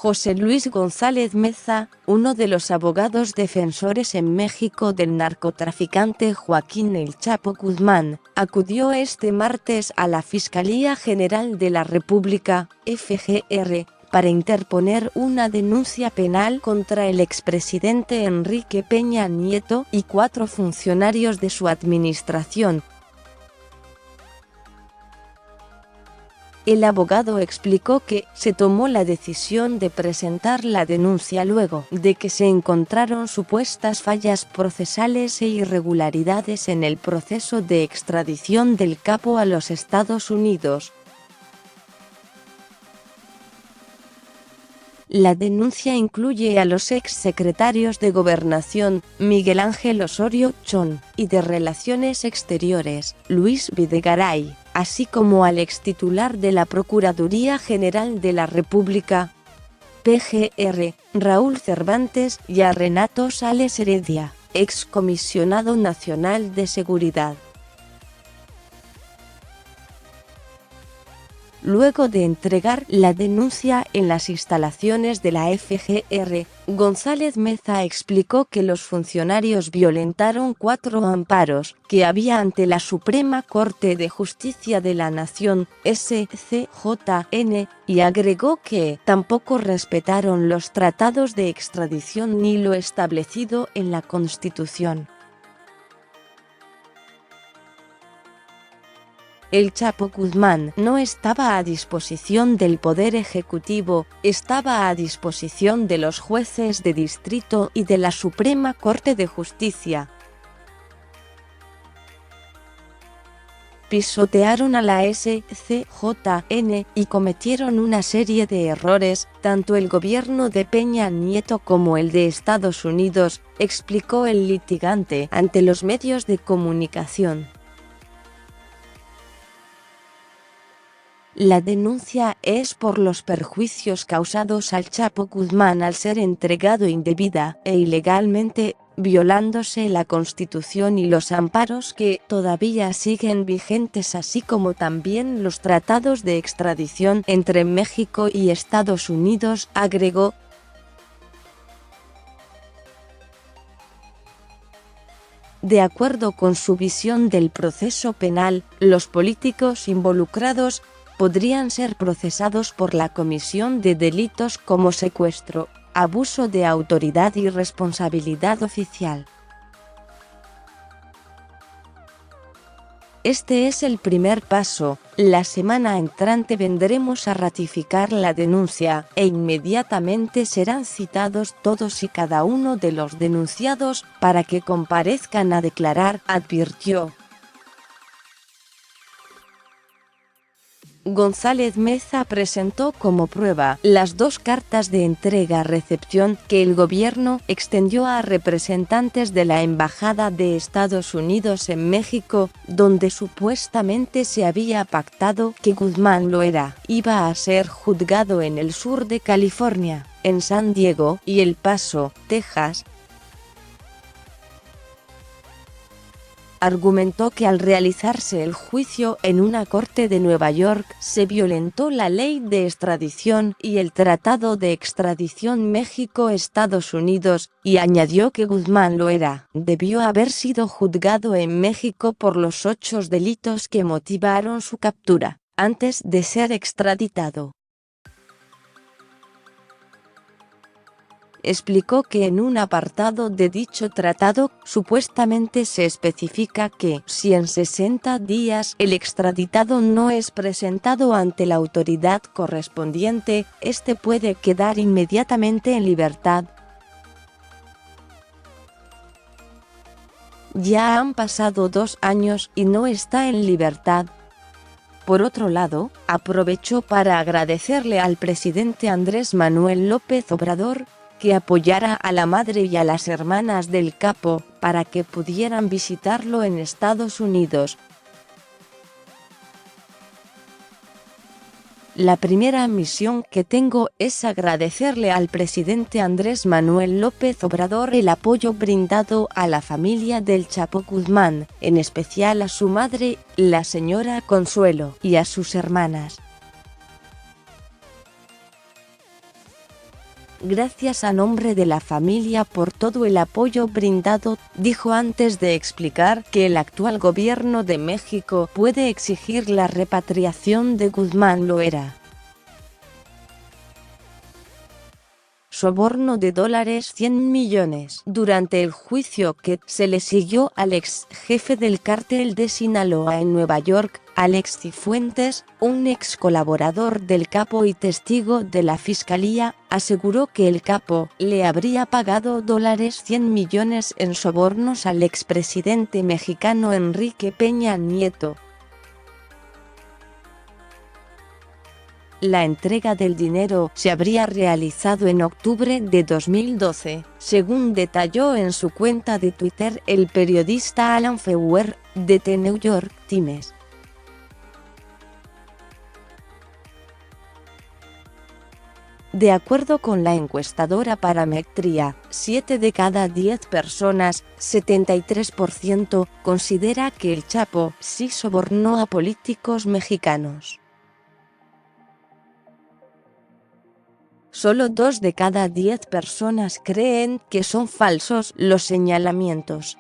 José Luis González Meza, uno de los abogados defensores en México del narcotraficante Joaquín El Chapo Guzmán, acudió este martes a la Fiscalía General de la República, FGR, para interponer una denuncia penal contra el expresidente Enrique Peña Nieto y 4 funcionarios de su administración. El abogado explicó que se tomó la decisión de presentar la denuncia luego de que se encontraron supuestas fallas procesales e irregularidades en el proceso de extradición del capo a los Estados Unidos. La denuncia incluye a los exsecretarios de Gobernación, Miguel Ángel Osorio Chong, y de Relaciones Exteriores, Luis Videgaray, así como al extitular de la Procuraduría General de la República, PGR, Raúl Cervantes, y a Renato Sales Heredia, excomisionado nacional de Seguridad. Luego de entregar la denuncia en las instalaciones de la FGR, González Meza explicó que los funcionarios violentaron 4 amparos que había ante la Suprema Corte de Justicia de la Nación, SCJN, y agregó que tampoco respetaron los tratados de extradición ni lo establecido en la Constitución. El Chapo Guzmán no estaba a disposición del Poder Ejecutivo, estaba a disposición de los jueces de distrito y de la Suprema Corte de Justicia. Pisotearon a la SCJN y cometieron una serie de errores, tanto el gobierno de Peña Nieto como el de Estados Unidos, explicó el litigante ante los medios de comunicación. La denuncia es por los perjuicios causados al Chapo Guzmán al ser entregado indebida e ilegalmente, violándose la Constitución y los amparos que todavía siguen vigentes, así como también los tratados de extradición entre México y Estados Unidos, agregó. De acuerdo con su visión del proceso penal, los políticos involucrados podrían ser procesados por la comisión de delitos como secuestro, abuso de autoridad y responsabilidad oficial. Este es el primer paso. La semana entrante vendremos a ratificar la denuncia, e inmediatamente serán citados todos y cada uno de los denunciados para que comparezcan a declarar, advirtió. González Meza presentó como prueba las 2 cartas de entrega-recepción que el gobierno extendió a representantes de la Embajada de Estados Unidos en México, donde supuestamente se había pactado que Guzmán Loera iba a ser juzgado en el sur de California, en San Diego y El Paso, Texas. Argumentó que al realizarse el juicio en una corte de Nueva York se violentó la ley de extradición y el Tratado de Extradición México-Estados Unidos, y añadió que Guzmán Loera debió haber sido juzgado en México por los 8 delitos que motivaron su captura, antes de ser extraditado. Explicó que en un apartado de dicho tratado, supuestamente se especifica que, si en 60 días el extraditado no es presentado ante la autoridad correspondiente, este puede quedar inmediatamente en libertad. Ya han pasado 2 años y no está en libertad. Por otro lado, aprovechó para agradecerle al presidente Andrés Manuel López Obrador que apoyara a la madre y a las hermanas del capo para que pudieran visitarlo en Estados Unidos. La primera misión que tengo es agradecerle al presidente Andrés Manuel López Obrador el apoyo brindado a la familia del Chapo Guzmán, en especial a su madre, la señora Consuelo, y a sus hermanas. Gracias a nombre de la familia por todo el apoyo brindado, dijo antes de explicar que el actual gobierno de México puede exigir la repatriación de Guzmán Loera. Soborno de $100 millones. Durante el juicio que se le siguió al ex jefe del cártel de Sinaloa en Nueva York, Alex Cifuentes, un ex colaborador del capo y testigo de la fiscalía, aseguró que el capo le habría pagado $100 millones en sobornos al expresidente mexicano Enrique Peña Nieto. La entrega del dinero se habría realizado en octubre de 2012, según detalló en su cuenta de Twitter el periodista Alan Feuer, de The New York Times. De acuerdo con la encuestadora Parametría, 7 de cada 10 personas, 73%, considera que el Chapo sí sobornó a políticos mexicanos. Solo 2 de cada 10 personas creen que son falsos los señalamientos.